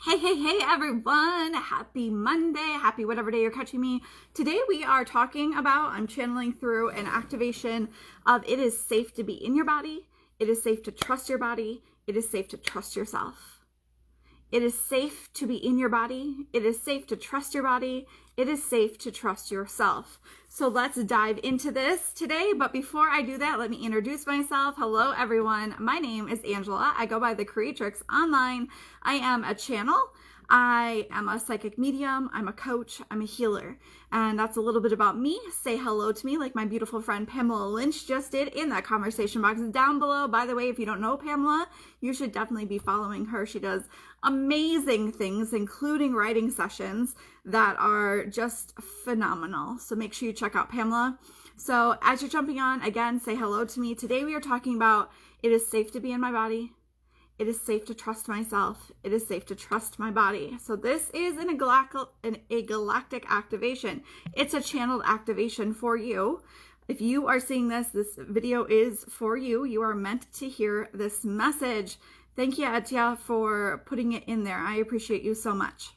Hey everyone. Happy Monday. Happy whatever day you're catching me. Today we are talking about, I'm channeling through an activation of it is safe to be in your body. It is safe to trust your body. It is safe to trust yourself. It is safe to be in your body. It is safe to trust your body. It is safe to trust yourself. So let's dive into this today. But before I do that, let me introduce myself. Hello, everyone. My name is Angela. I go by The Creatrix online. I am a channel. I am a psychic medium. I'm a coach. I'm a healer. And that's a little bit about me. Say hello to me like my beautiful friend Pamela Lynch just did in that conversation box down below. By the way, if you don't know Pamela, you should definitely be following her. She does amazing things, including writing sessions that are just phenomenal. So make sure you check out Pamela. So as you're jumping on, again, say hello to me. Today we are talking about it is safe to be in my body. It is safe to trust myself. It is safe to trust my body. So this is a galactic activation. It's a channeled activation for you. If you are seeing this video is for you. You are meant to hear this message. Thank you, Etya, for putting it in there. I appreciate you so much.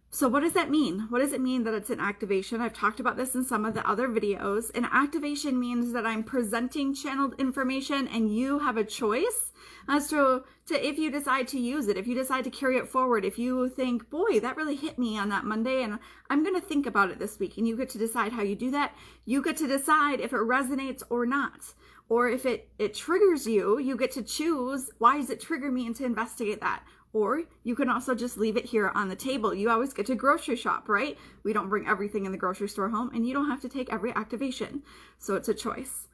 So what does that mean? What does it mean that it's an activation? I've talked about this in some of the other videos. An activation means that I'm presenting channeled information and you have a choice as to if you decide to use it, if you decide to carry it forward, if you think, boy, that really hit me on that Monday and I'm going to think about it this week, and you get to decide how you do that. You get to decide if it resonates or not. Or if it triggers you, you get to choose, why does it trigger me, and to investigate that. Or you can also just leave it here on the table. You always get to grocery shop, right? We don't bring everything in the grocery store home, and you don't have to take every activation. So it's a choice.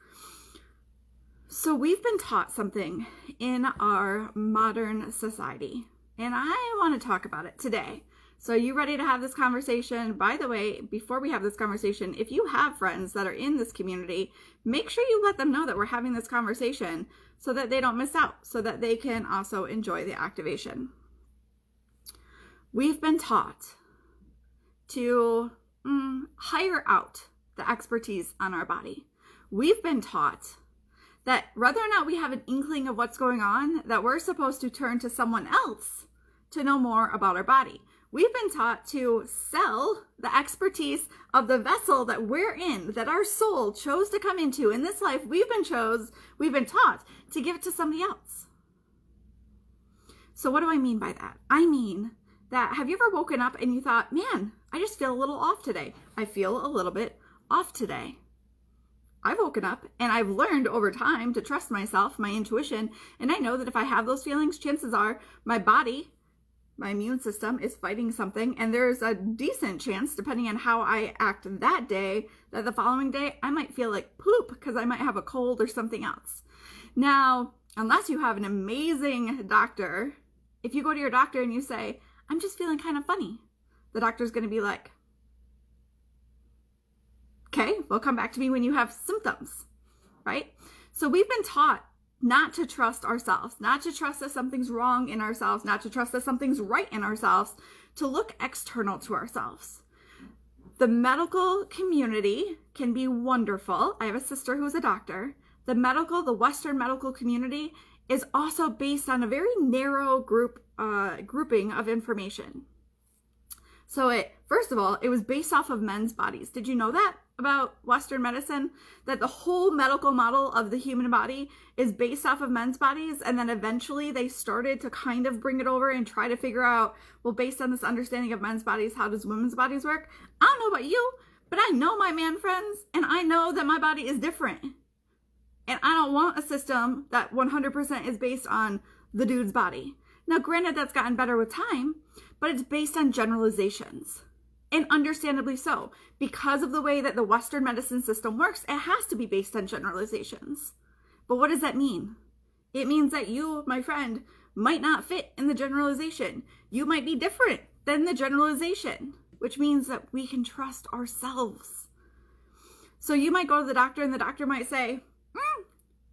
So we've been taught something in our modern society, and I want to talk about it today. So are you ready to have this conversation? By the way, before we have this conversation, if you have friends that are in this community, make sure you let them know that we're having this conversation so that they don't miss out, so that they can also enjoy the activation. We've been taught to hire out the expertise on our body. We've been taught that whether or not we have an inkling of what's going on, that we're supposed to turn to someone else to know more about our body. We've been taught to sell the expertise of the vessel that we're in, that our soul chose to come into in this life. We've been taught to give it to somebody else. So what do I mean by that? I mean that, have you ever woken up and you thought, man, I just feel a little off today. I feel a little bit off today. I've woken up and I've learned over time to trust myself, my intuition, and I know that if I have those feelings, chances are my body, my immune system is fighting something, and there's a decent chance, depending on how I act that day, that the following day I might feel like poop because I might have a cold or something else. Now, unless you have an amazing doctor, if you go to your doctor and you say, I'm just feeling kind of funny, the doctor's going to be like, okay, well, come back to me when you have symptoms, right? So we've been taught not to trust ourselves, not to trust that something's wrong in ourselves, not to trust that something's right in ourselves, to look external to ourselves. The medical community can be wonderful. I have a sister who's a doctor. The Western medical community is also based on a very narrow grouping of information. So first of all, it was based off of men's bodies. Did you know that about Western medicine? That the whole medical model of the human body is based off of men's bodies, and then eventually they started to kind of bring it over and try to figure out, well, based on this understanding of men's bodies, how does women's bodies work? I don't know about you, but I know my man friends, and I know that my body is different. And I don't want a system that 100% is based on the dude's body. Now, granted, that's gotten better with time, but it's based on generalizations. And understandably so. Because of the way that the Western medicine system works, it has to be based on generalizations. But what does that mean? It means that you, my friend, might not fit in the generalization. You might be different than the generalization, which means that we can trust ourselves. So you might go to the doctor and the doctor might say,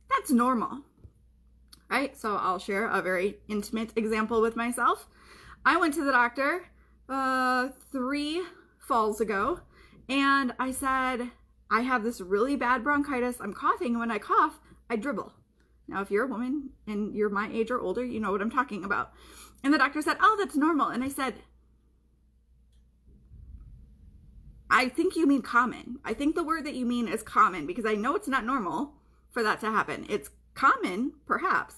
that's normal. Right? So I'll share a very intimate example with myself. I went to the doctor 3 falls ago, and I said, I have this really bad bronchitis. I'm coughing, and when I cough, I dribble. Now, if you're a woman and you're my age or older, you know what I'm talking about. And the doctor said, oh, that's normal. And I said, I think you mean common. I think the word that you mean is common, because I know it's not normal for that to happen. It's common, perhaps.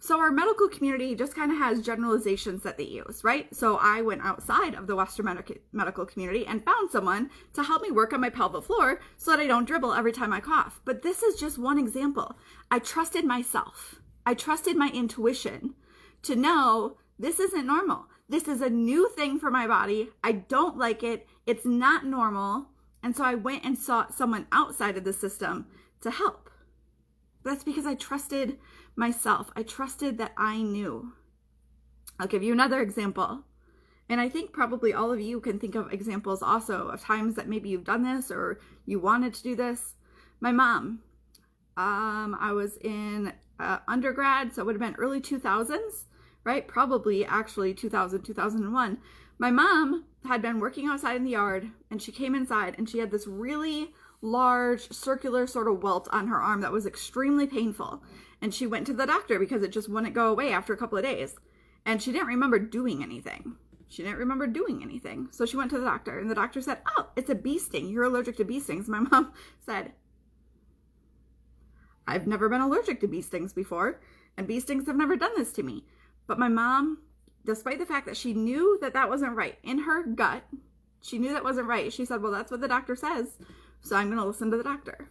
So our medical community just kind of has generalizations that they use, right? So I went outside of the Western medical community and found someone to help me work on my pelvic floor so that I don't dribble every time I cough. But this is just one example. I trusted myself. I trusted my intuition to know this isn't normal. This is a new thing for my body. I don't like it. It's not normal. And so I went and sought someone outside of the system to help. That's because I trusted myself. I trusted that I knew. I'll give you another example. And I think probably all of you can think of examples also of times that maybe you've done this or you wanted to do this. My mom, I was in undergrad, so it would have been early 2000s, right? Probably actually 2000, 2001. My mom had been working outside in the yard, and she came inside and she had this really large circular sort of welt on her arm that was extremely painful. And she went to the doctor because it just wouldn't go away after a couple of days. And she didn't remember doing anything. So she went to the doctor, and the doctor said, oh, it's a bee sting. You're allergic to bee stings. My mom said, I've never been allergic to bee stings before, and bee stings have never done this to me. But my mom, despite the fact that she knew that that wasn't right, in her gut, she knew that wasn't right. She said, well, that's what the doctor says, so I'm going to listen to the doctor.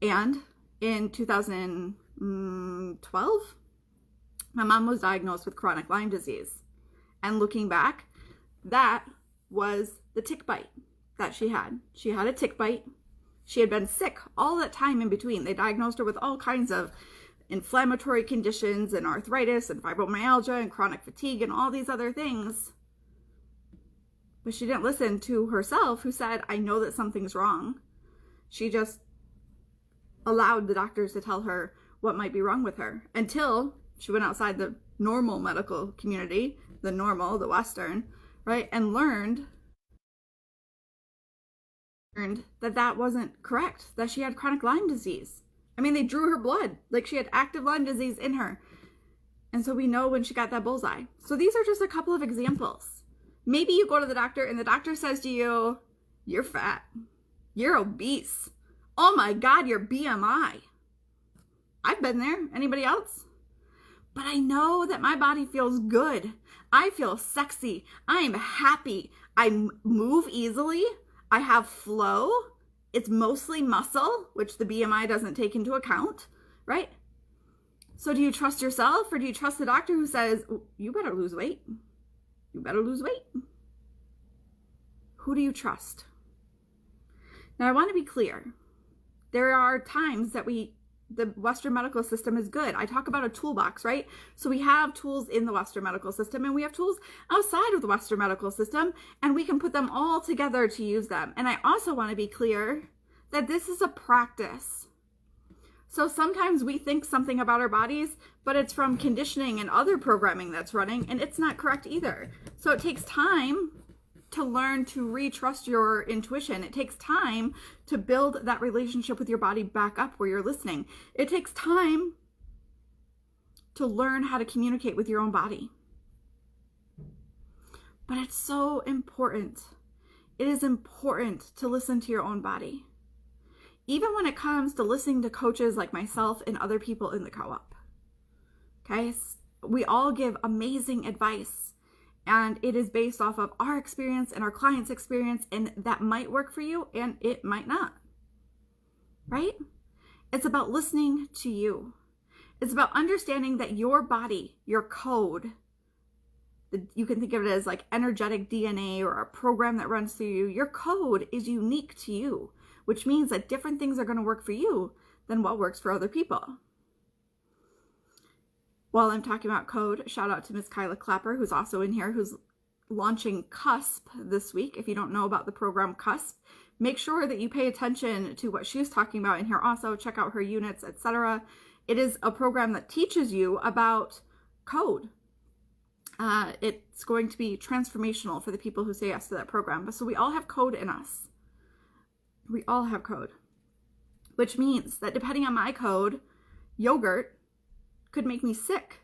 And in 2012, my mom was diagnosed with chronic Lyme disease. And looking back, that was the tick bite that she had. She had a tick bite. She had been sick all that time in between. They diagnosed her with all kinds of inflammatory conditions and arthritis and fibromyalgia and chronic fatigue and all these other things. But she didn't listen to herself, who said, I know that something's wrong. She just allowed the doctors to tell her what might be wrong with her until she went outside the normal medical community, the Western, right? And learned that that wasn't correct, that she had chronic Lyme disease. I mean, they drew her blood, like she had active Lyme disease in her. And so we know when she got that bullseye. So these are just a couple of examples. Maybe you go to the doctor and the doctor says to you, you're fat, you're obese. Oh my God, your BMI. I've been there. Anybody else? But I know that my body feels good. I feel sexy. I am happy. I move easily. I have flow. It's mostly muscle, which the BMI doesn't take into account, right? So do you trust yourself, or do you trust the doctor who says, you better lose weight? You better lose weight. Who do you trust? Now, I want to be clear. There are times that the Western medical system is good. I talk about a toolbox, right? So we have tools in the Western medical system, and we have tools outside of the Western medical system, and we can put them all together to use them. And I also want to be clear that this is a practice. So sometimes we think something about our bodies, but it's from conditioning and other programming that's running, and it's not correct either. So it takes time to learn to retrust your intuition. It takes time to build that relationship with your body back up where you're listening. It takes time to learn how to communicate with your own body. But it's so important. It is important to listen to your own body. Even when it comes to listening to coaches like myself and other people in the co-op. Okay? We all give amazing advice. And it is based off of our experience and our clients' experience, and that might work for you and it might not, right? It's about listening to you. It's about understanding that your body, your code, you can think of it as like energetic DNA or a program that runs through you. Your code is unique to you, which means that different things are going to work for you than what works for other people. While I'm talking about code, shout out to Miss Kyla Clapper, who's also in here, who's launching CUSP this week. If you don't know about the program CUSP, make sure that you pay attention to what she's talking about in here. Also, check out her units, etc. It is a program that teaches you about code. It's going to be transformational for the people who say yes to that program. So we all have code in us. We all have code, which means that depending on my code, yogurt could make me sick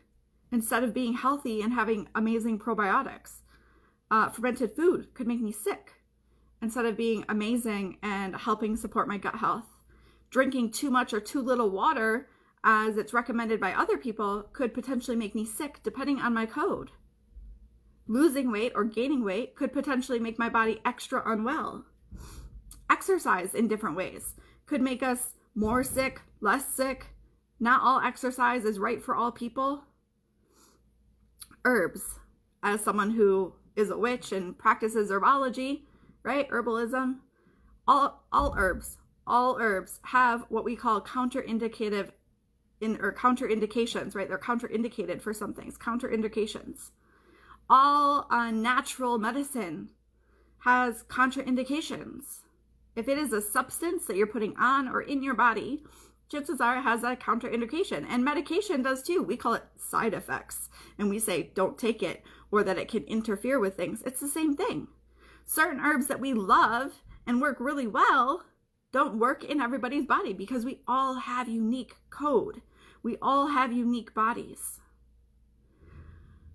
instead of being healthy and having amazing probiotics. Fermented food could make me sick instead of being amazing and helping support my gut health. Drinking too much or too little water, as it's recommended by other people, could potentially make me sick depending on my code. Losing weight or gaining weight could potentially make my body extra unwell. Exercise in different ways could make us more sick, less sick. Not all exercise is right for all people. Herbs, as someone who is a witch and practices herbology, right? Herbalism. All herbs have what we call counterindications, right? They're counterindicated for some things, counterindications. All natural medicine has contraindications. If it is a substance that you're putting on or in your body, chances are it has a contraindication. And medication does too. We call it side effects. And we say, don't take it, or that it can interfere with things. It's the same thing. Certain herbs that we love and work really well don't work in everybody's body because we all have unique code. We all have unique bodies.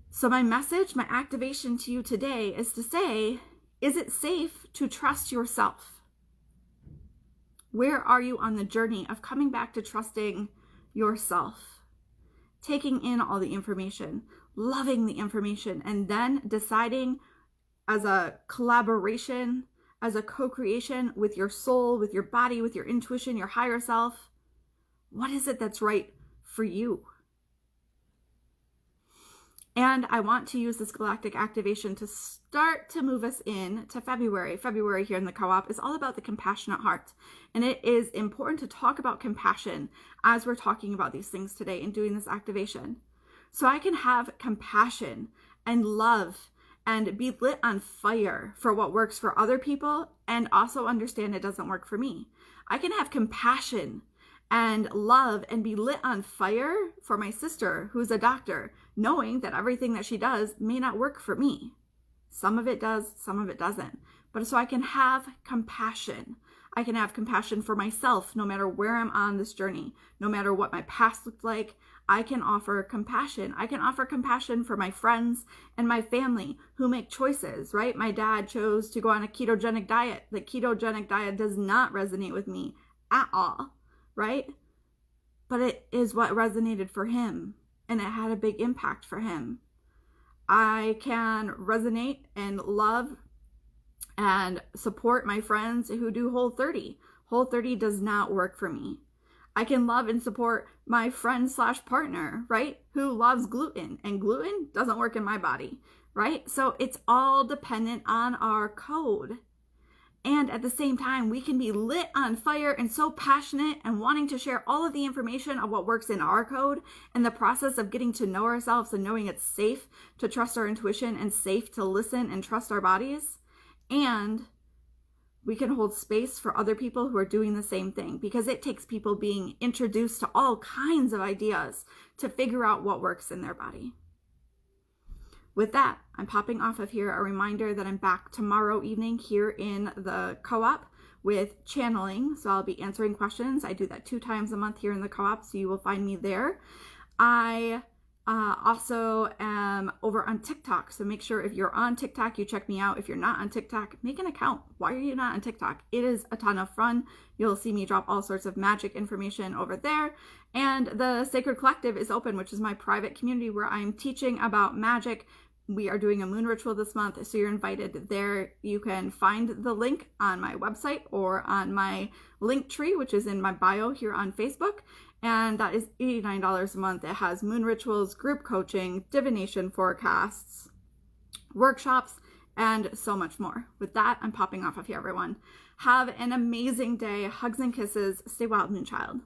So my message, my activation to you today is to say, is it safe to trust yourself? Where are you on the journey of coming back to trusting yourself? Taking in all the information, loving the information, and then deciding as a collaboration, as a co-creation with your soul, with your body, with your intuition, your higher self, what is it that's right for you? And I want to use this galactic activation to start to move us in to February. February here in the co-op is all about the compassionate heart. And it is important to talk about compassion as we're talking about these things today and doing this activation. So I can have compassion and love and be lit on fire for what works for other people and also understand it doesn't work for me. I can have compassion and love and be lit on fire for my sister who's a doctor, knowing that everything that she does may not work for me. Some of it does, some of it doesn't. But so I can have compassion. I can have compassion for myself no matter where I'm on this journey, no matter what my past looked like. I can offer compassion. I can offer compassion for my friends and my family who make choices, right? My dad chose to go on a ketogenic diet. The ketogenic diet does not resonate with me at all, right? But it is what resonated for him, and it had a big impact for him. I can resonate and love and support my friends who do Whole30. Whole30 does not work for me. I can love and support my friend/partner, right, who loves gluten, and gluten doesn't work in my body, right? So it's all dependent on our code. And at the same time, we can be lit on fire and so passionate and wanting to share all of the information of what works in our code and the process of getting to know ourselves and knowing it's safe to trust our intuition and safe to listen and trust our bodies. And we can hold space for other people who are doing the same thing, because it takes people being introduced to all kinds of ideas to figure out what works in their body. With that, I'm popping off of here. A reminder that I'm back tomorrow evening here in the co-op with channeling. So I'll be answering questions. I do that 2 times a month here in the co-op, so you will find me there. I also am over on TikTok. So make sure if you're on TikTok, you check me out. If you're not on TikTok, make an account. Why are you not on TikTok? It is a ton of fun. You'll see me drop all sorts of magic information over there. And the Sacred Collective is open, which is my private community where I'm teaching about magic. We are doing a moon ritual this month, so you're invited there. You can find the link on my website or on my link tree, which is in my bio here on Facebook. And that is $89 a month. It has moon rituals, group coaching, divination forecasts, workshops, and so much more. With that, I'm popping off of here, everyone. Have an amazing day. Hugs and kisses. Stay wild, Moonchild.